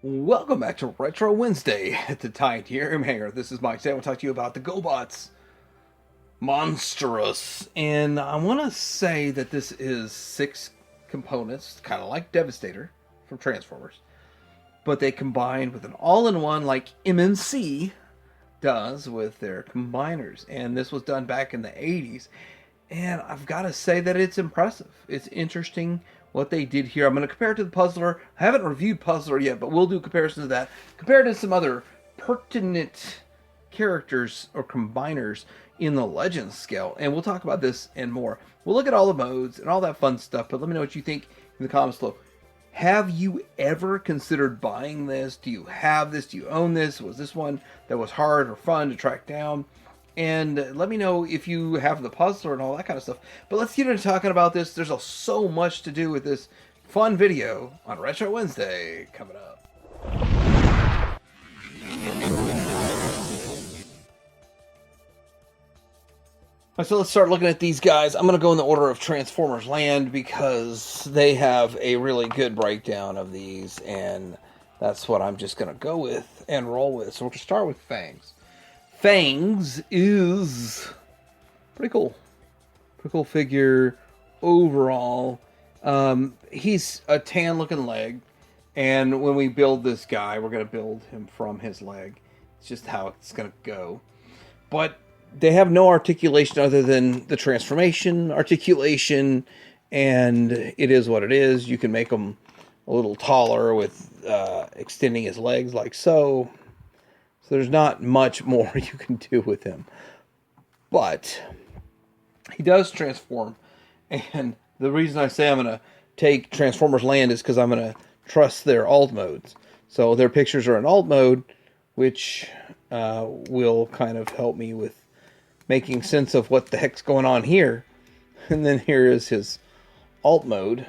Welcome back to Retro Wednesday at the Tide here. Hanger. This is Mike. Today I want to talk to you about the Gobots Monsterous. And I want to say that this is 6 components, kind of like Devastator from Transformers. But they combine with an all-in-one like MMC does with their combiners. And this was done back in the 80s. And I've got to say that it's impressive. It's interesting what they did here. I'm going to compare it to the Puzzler. I haven't reviewed Puzzler yet, but we'll do a comparison to that. Compared to some other pertinent characters or combiners in the Legends scale. And we'll talk about this and more. We'll look at all the modes and all that fun stuff, but let me know what you think in the comments below. Have you ever considered buying this? Do you have this? Do you own this? Was this one that was hard or fun to track down? And let me know if you have the Puzzler and all that kind of stuff. But let's get into talking about this. There's so much to do with this fun video on Retro Wednesday coming up. So let's start looking at these guys. I'm going to go in the order of Transformers Land because they have a really good breakdown of these. And that's what I'm just going to go with and roll with. So we're going to start with Fangs. Fangs is pretty cool. Pretty cool figure overall. He's a tan looking leg. And when we build this guy, we're going to build him from his leg. It's just how it's going to go. But they have no articulation other than the transformation articulation. And it is what it is. You can make him a little taller with extending his legs like so. So there's not much more you can do with him. But he does transform. And the reason I say I'm going to take Transformers Land is because I'm going to trust their alt modes. So their pictures are in alt mode, which will kind of help me with making sense of what the heck's going on here. And then here is his alt mode.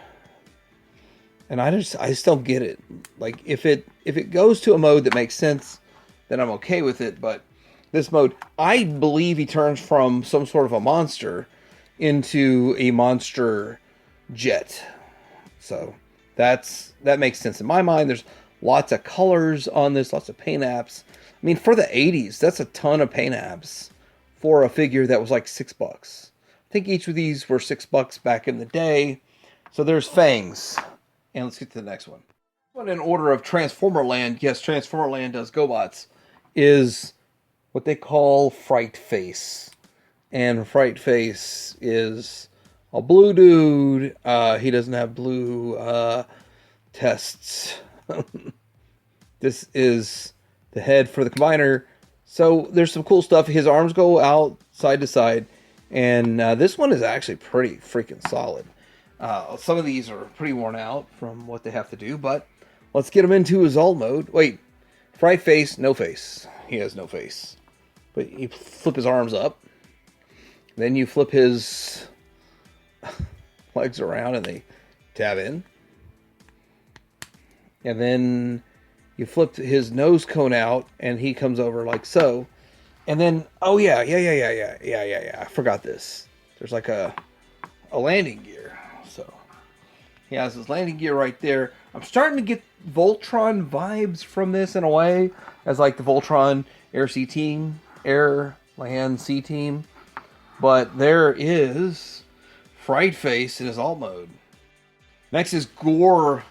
And I just don't get it. Like if it goes to a mode that makes sense, then I'm okay with it. But this mode, I believe he turns from some sort of a monster into a monster jet. So that makes sense in my mind. There's lots of colors on this, lots of paint apps. I mean, for the 80s, that's a ton of paint apps for a figure that was like $6. I think each of these were $6 back in the day. So there's Fangs. And let's get to the next one. In order of Transformer Land, yes, Transformer Land does Gobots, is what they call Frightface. And Frightface is a blue dude. He doesn't have blue tests. This is the head for the combiner. So there's some cool stuff. His arms go out side to side. And this one is actually pretty freaking solid. Some of these are pretty worn out from what they have to do. But let's get him into his alt mode. Wait. Frightface, no face. He has no face. But you flip his arms up. Then you flip his legs around and they tab in. And then you flip his nose cone out and he comes over like so. And then, oh yeah. I forgot this. There's like a landing gear. So he has his landing gear right there. I'm starting to get Voltron vibes from this in a way, as like the Voltron Air Sea Team, Air Land Sea Team. But there is Frightface in his alt mode. Next is Gore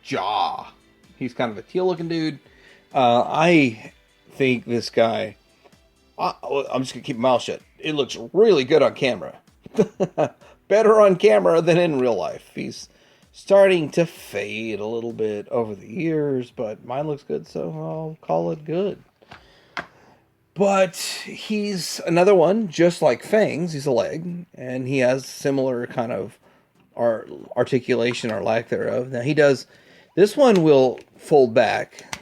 Jaw. He's kind of a teal looking dude. I think this guy, I'm just gonna keep my mouth shut. It looks really good on camera. Better on camera than in real life. He's starting to fade a little bit over the years, but mine looks good, so I'll call it good. But he's another one, just like Fangs. He's a leg, and he has similar kind of articulation or lack thereof. Now he does, this one will fold back.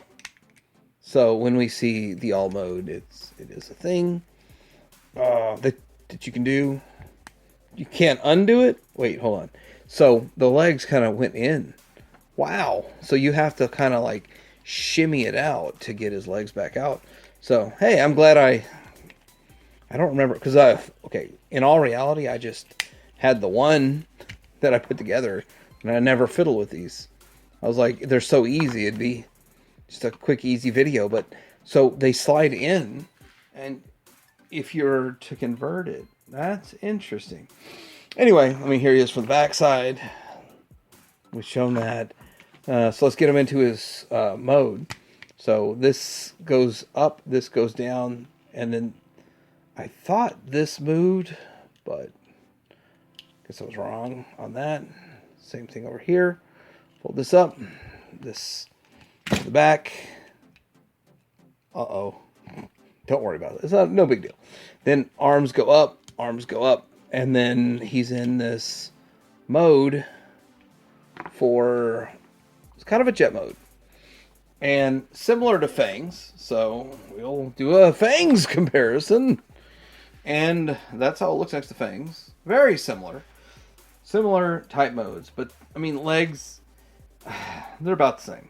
So when we see the all mode, it is a thing that you can do. You can't undo it. Wait, hold on. So the legs kind of went in. Wow. So you have to kind of like shimmy it out to get his legs back out. So, hey, I'm glad I don't remember, because okay, in all reality, I just had the one that I put together, and I never fiddle with these. I was like, they're so easy, it'd be just a quick, easy video. But so they slide in, and if you're to convert it, that's interesting. Anyway, I mean, here he is from the backside. We've shown that. So let's get him into his mode. So this goes up, this goes down, and then I thought this moved, but I guess I was wrong on that. Same thing over here. Fold this up, this to the back. Uh-oh. Don't worry about it. It's no big deal. Then arms go up, and then he's in this mode for, it's kind of a jet mode. And similar to Fangs, so we'll do a Fangs comparison. And that's how it looks next to Fangs. Very similar. Similar type modes. But, I mean, legs, they're about the same.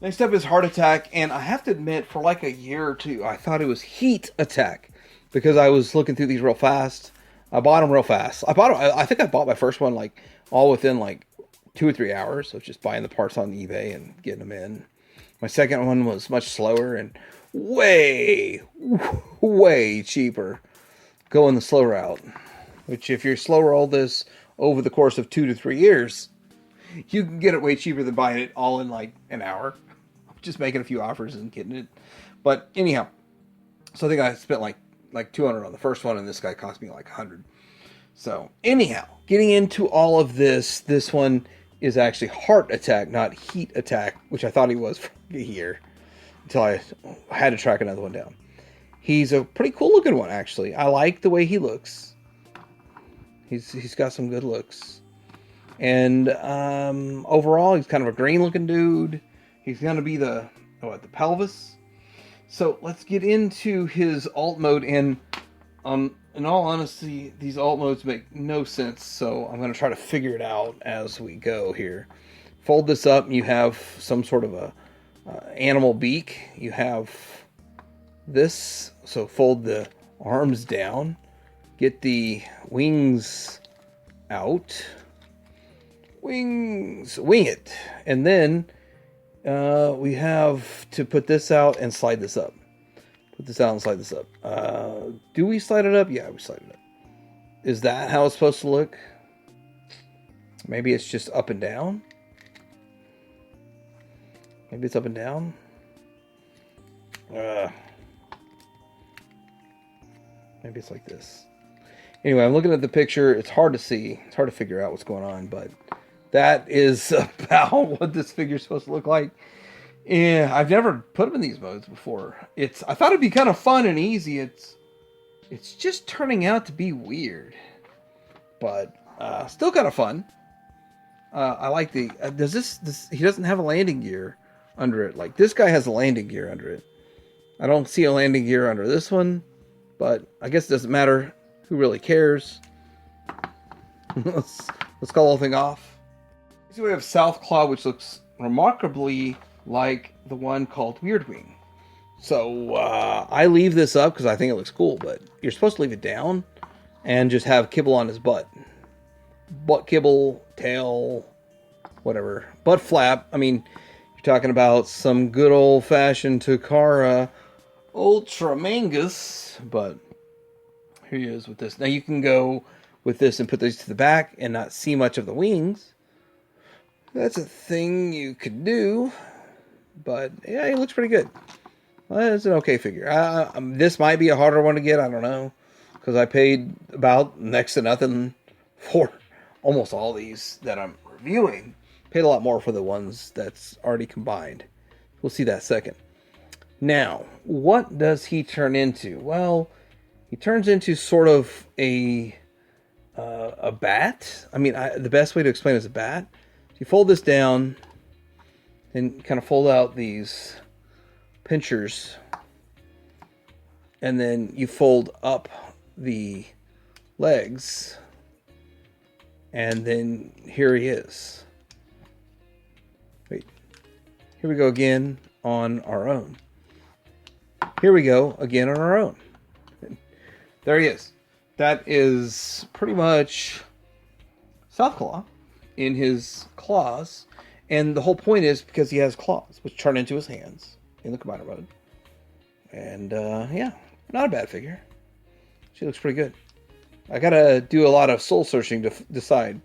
Next up is Heart Attack. And I have to admit, for like a year or two, I thought it was Heat Attack. Because I was looking through these real fast. I bought them real fast. I think I bought my first one like all within like 2 or 3 hours of just buying the parts on eBay and getting them in. My second one was much slower and way cheaper going the slow route. Which if you're slow roll this over the course of 2 to 3 years, you can get it way cheaper than buying it all in like an hour. Just making a few offers and getting it. But anyhow, so I think I spent like 200 on the first one, and this guy cost me like 100. So anyhow, getting into all of this one is actually Heart Attack, not Heat Attack, which I thought he was for a year until I had to track another one down. He's a pretty cool looking one, actually. I like the way he looks. He's got some good looks. And overall, he's kind of a green looking dude. He's going to be the pelvis. So let's get into his alt mode. And in all honesty, these alt modes make no sense, so I'm going to try to figure it out as we go here. Fold this up, and you have some sort of a animal beak. You have this, so fold the arms down, get the wings out, wing it, and then we have to put this out and slide this up. Put this out and slide this up. Do we slide it up? Yeah, we slide it up. Is that how it's supposed to look? Maybe it's just up and down? Maybe it's up and down? Maybe it's like this. Anyway, I'm looking at the picture. It's hard to see. It's hard to figure out what's going on, but that is about what this figure's supposed to look like. Yeah, I've never put them in these modes before. I thought it'd be kind of fun and easy. It's just turning out to be weird, but still kind of fun. I like the does this he doesn't have a landing gear under it. Like this guy has a landing gear under it. I don't see a landing gear under this one, but I guess it doesn't matter. Who really cares? let's call the whole thing off. So we have Southclaw, which looks remarkably like the one called Weird Wing. So I leave this up because I think it looks cool, but you're supposed to leave it down and just have kibble on his butt. Butt kibble, tail, whatever. Butt flap. I mean, you're talking about some good old-fashioned Takara Ultramangus, but here he is with this. Now you can go with this and put these to the back and not see much of the wings. That's a thing you could do. But yeah, he looks pretty good. Well, it's an okay figure. This might be a harder one to get. I don't know. Because I paid about next to nothing for almost all these that I'm reviewing. Paid a lot more for the ones that's already combined. We'll see that second. Now, what does he turn into? Well, he turns into sort of a bat. I mean, the best way to explain it is a bat. You fold this down and kind of fold out these pinchers, and then you fold up the legs, and then here he is. Wait, here we go again on our own. Here we go again on our own. There he is. That is pretty much Southclaw in his claws. And the whole point is because he has claws, which turn into his hands in the combiner mode. And yeah, not a bad figure. She looks pretty good. I gotta do a lot of soul searching to decide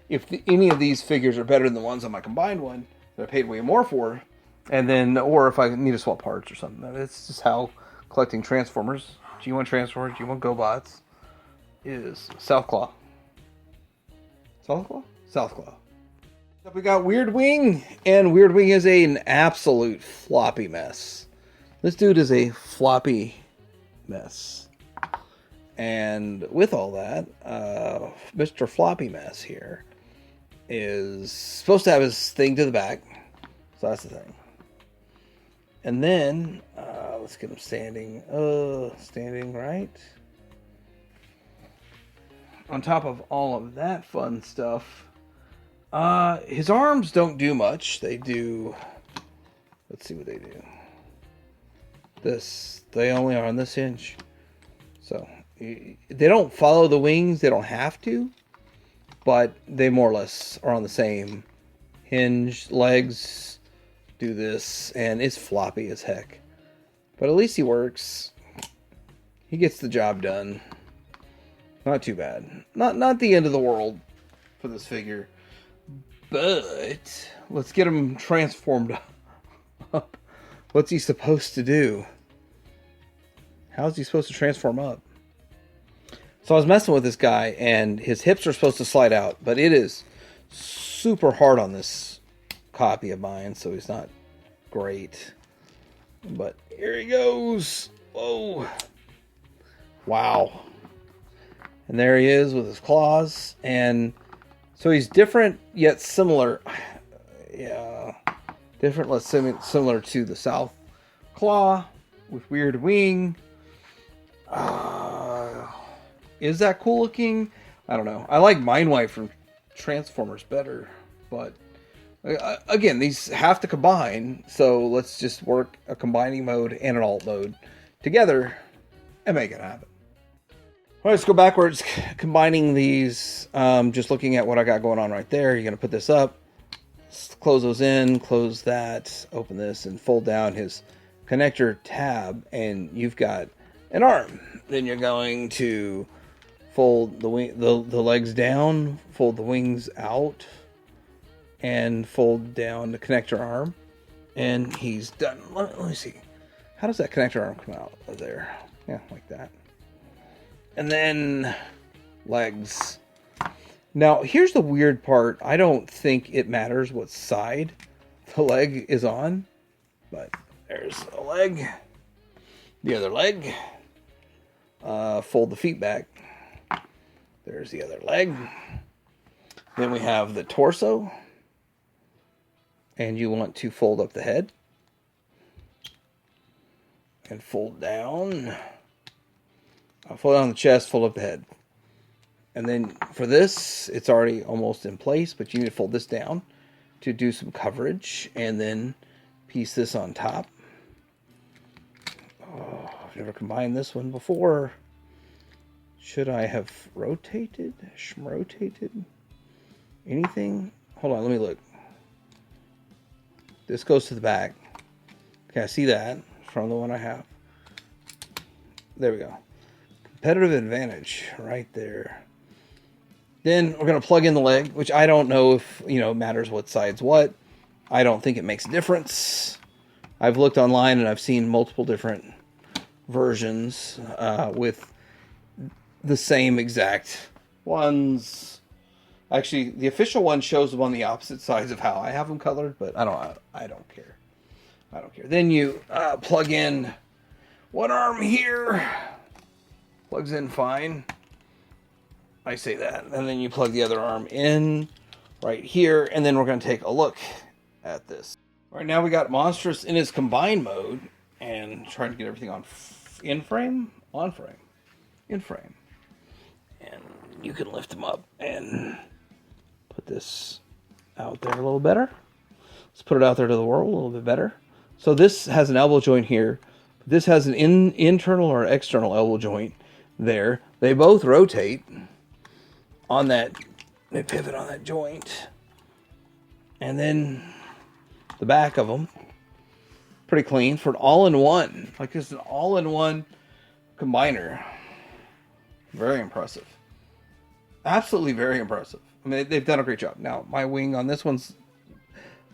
if any of these figures are better than the ones on my combined one that I paid way more for, and then, or if I need to swap parts or something. It's just how collecting Transformers, G1 Transformers, G1 Gobots, is. Southclaw. Southclaw? Southclaw. We got Weird Wing, and Weird Wing is an absolute floppy mess. This dude is a floppy mess. And with all that, Mr. Floppy Mess here is supposed to have his thing to the back. So that's the thing. And then, let's get him standing. Standing right. On top of all of that fun stuff, his arms don't do much. They do, let's see what they do. They only are on this hinge. So, they don't follow the wings. They don't have to. But they more or less are on the same hinge. Legs do this. And it's floppy as heck. But at least he works. He gets the job done. Not too bad. Not the end of the world for this figure. But let's get him transformed up. What's he supposed to do? How's he supposed to transform up? So I was messing with this guy, and his hips are supposed to slide out, but it is super hard on this copy of mine, so he's not great. But here he goes. Whoa. Wow. And there he is with his claws, and so he's different yet similar. Yeah, different, less similar to the Southclaw with Weird Wing. Is that cool looking? I don't know. I like Mindwipe from Transformers better, but again, these have to combine, so let's just work a combining mode and an alt mode together and make it happen. All right, let's go backwards, combining these, just looking at what I got going on right there. You're going to put this up, close those in, close that, open this, and fold down his connector tab, and you've got an arm. Then you're going to fold the legs down, fold the wings out, and fold down the connector arm, and he's done. Let me see. How does that connector arm come out of there? Yeah, like that. And then legs. Now, here's the weird part. I don't think it matters what side the leg is on, but there's a leg. The other leg. Fold the feet back. There's the other leg. Then we have the torso. And you want to fold up the head. And fold down. Fold down the chest, fold up the head. And then for this, it's already almost in place, but you need to fold this down to do some coverage. And then piece this on top. Oh, I've never combined this one before. Should I have rotated? Shrotated? Anything? Hold on, let me look. This goes to the back. Okay, I see that from the one I have. There we go. Competitive advantage right there. Then we're going to plug in the leg, which I don't know if, matters what side's what. I don't think it makes a difference. I've looked online and I've seen multiple different versions with the same exact ones. Actually, the official one shows them on the opposite sides of how I have them colored, but I don't care. I don't care. Then you plug in one arm here. Plugs in fine. I say that. And then you plug the other arm in right here, and then we're going to take a look at this. All right, now we got Monstrous in his combined mode, and trying to get everything on in frame, on frame, in frame. And you can lift him up and put this out there a little better. Let's put it out there to the world a little bit better. So this has an elbow joint here. This has an internal or external elbow joint there. They both rotate on that They pivot on that joint. And then the back of them, pretty clean for an all-in-one. Like it's an all-in-one combiner. Very impressive. Absolutely very impressive. I mean, they've done a great job. Now, my wing on this one's,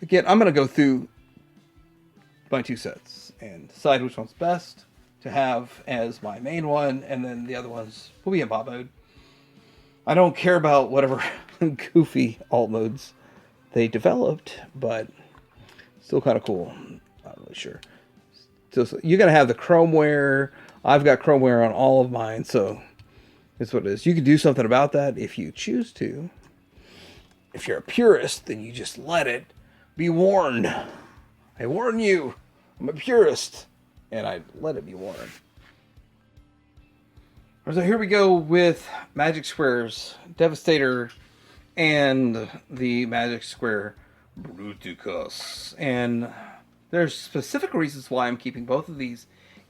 again, I'm going to go through my 2 sets and decide which one's best to have as my main one, and then the other ones will be in bot mode. I don't care about whatever goofy alt modes they developed, but still kind of cool. Not really sure. So you're going to have the chromeware. I've got chromeware on all of mine, so that's what it is. You can do something about that if you choose to. If you're a purist, then you just let it be warned. I warn you, I'm a purist, and I let it be warned. So here we go with Magic Square's Devastator and the Magic Square Bruticus. And there's specific reasons why I'm keeping both of these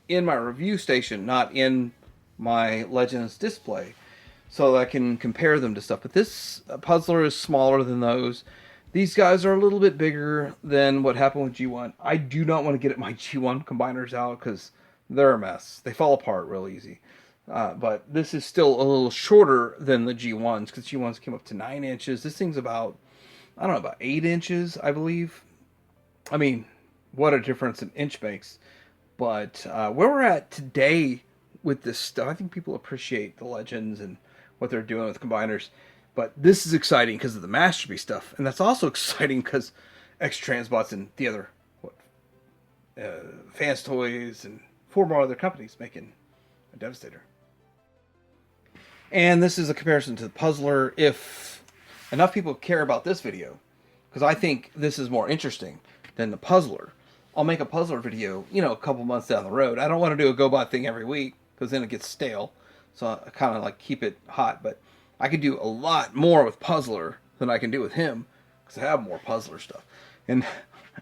in my review station, not in my Legends display, so that I can compare them to stuff. But this puzzler is smaller than those. These guys are a little bit bigger than what happened with G1. I do not want to get my G1 combiners out because they're a mess. They fall apart real easy. But this is still a little shorter than the G1s, because G1s came up to 9 inches. This thing's about, I don't know, about 8 inches, I believe. I mean, what a difference an inch makes. But where we're at today with this stuff, I think people appreciate the Legends and what they're doing with combiners. But this is exciting because of the Masterpiece stuff. And that's also exciting because X-Transbots and the other Fangs Toys and 4 more other companies making a Devastator. And this is a comparison to the Puzzler. If enough people care about this video, because I think this is more interesting than the Puzzler, I'll make a Puzzler video, you know, a couple months down the road. I don't want to do a Gobot thing every week, because then it gets stale. So I kind of like keep it hot. But I could do a lot more with Puzzler than I can do with him, because I have more Puzzler stuff. And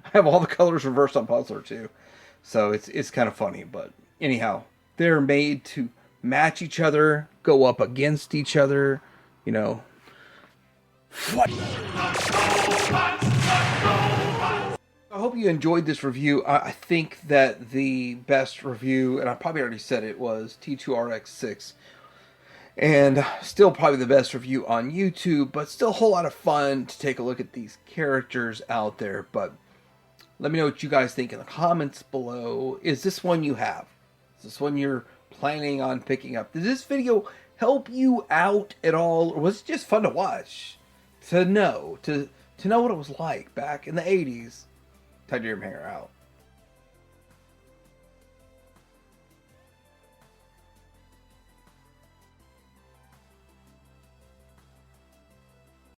I have all the colors reversed on Puzzler too. So it's kind of funny. But anyhow, they're made to match each other, go up against each other, you know. What? I hope you enjoyed this review. I think that the best review, and I probably already said it, was T2RX6. And still probably the best review on YouTube, but still a whole lot of fun to take a look at these characters out there. But let me know what you guys think in the comments below. Is this one you have? Is this one you're planning on picking up? Did this video help you out at all, or was it just fun to watch? To know what it was like back in the 80s. Titanium Hanger out.